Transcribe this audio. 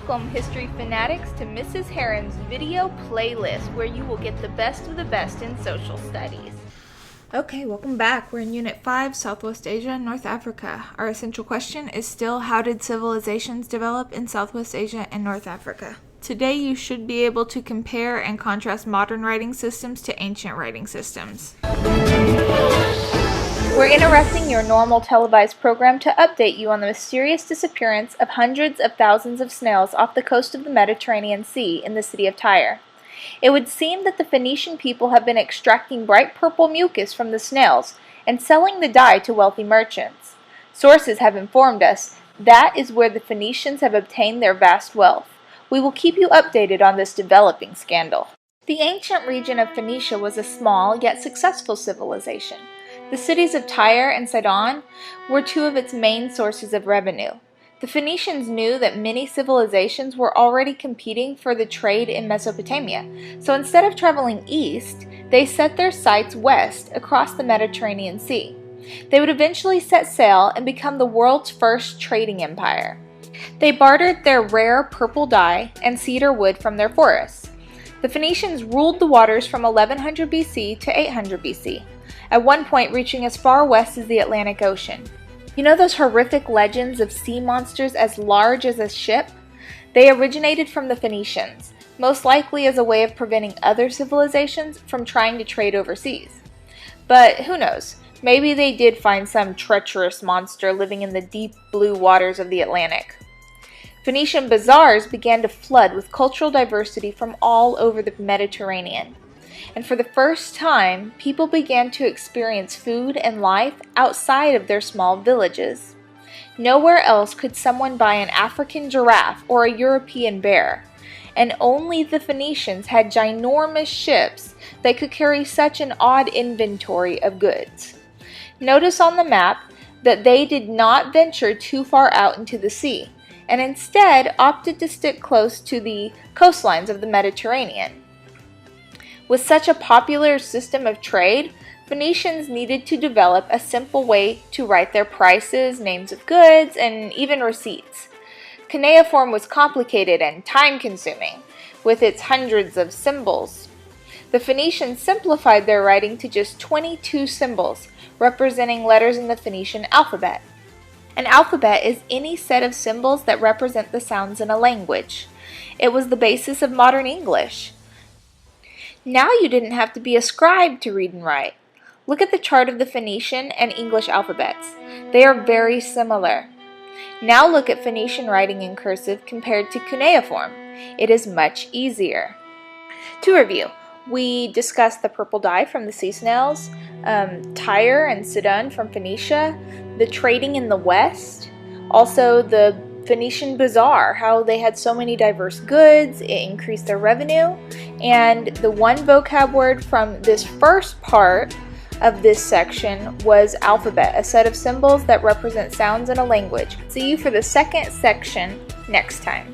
Welcome, history fanatics, to Mrs. Heron's video playlist, where you will get the best of the best in social studies. Okay, welcome back. We're in Unit 5, Southwest Asia and North Africa. Our essential question is still, how did civilizations develop in Southwest Asia and North Africa? Today you should be able to compare and contrast modern writing systems to ancient writing systems. We're interrupting your normal televised program to update you on the mysterious disappearance of hundreds of thousands of snails off the coast of the Mediterranean Sea in the city of Tyre. It would seem that the Phoenician people have been extracting bright purple mucus from the snails and selling the dye to wealthy merchants. Sources have informed us that is where the Phoenicians have obtained their vast wealth. We will keep you updated on this developing scandal. The ancient region of Phoenicia was a small yet successful civilization. The cities of Tyre and Sidon were two of its main sources of revenue. The Phoenicians knew that many civilizations were already competing for the trade in Mesopotamia, so instead of traveling east, they set their sights west across the Mediterranean Sea. They would eventually set sail and become the world's first trading empire. They bartered their rare purple dye and cedar wood from their forests. The Phoenicians ruled the waters from 1100 BC to 800 BC. At one point reaching as far west as the Atlantic Ocean. You know those horrific legends of sea monsters as large as a ship? They originated from the Phoenicians, most likely as a way of preventing other civilizations from trying to trade overseas. But who knows, maybe they did find some treacherous monster living in the deep blue waters of the Atlantic. Phoenician bazaars began to flood with cultural diversity from all over the Mediterranean. And for the first time, people began to experience food and life outside of their small villages. Nowhere else could someone buy an African giraffe or a European bear, and only the Phoenicians had ginormous ships that could carry such an odd inventory of goods. Notice on the map that they did not venture too far out into the sea, and instead opted to stick close to the coastlines of the Mediterranean. With such a popular system of trade, Phoenicians needed to develop a simple way to write their prices, names of goods, and even receipts. Cuneiform was complicated and time-consuming, with its hundreds of symbols. The Phoenicians simplified their writing to just 22 symbols, representing letters in the Phoenician alphabet. An alphabet is any set of symbols that represent the sounds in a language. It was the basis of modern English. Now you didn't have to be a scribe to read and write. Look at the chart of the Phoenician and English alphabets. They are very similar. Now look at Phoenician writing in cursive compared to cuneiform. It is much easier. To review, we discussed the purple dye from the sea snails, Tyre and Sidon from Phoenicia, the trading in the West, also the Phoenician bazaar, how they had so many diverse goods, it increased their revenue, and the one vocab word from this first part of this section was alphabet, a set of symbols that represent sounds in a language. See you for the second section next time.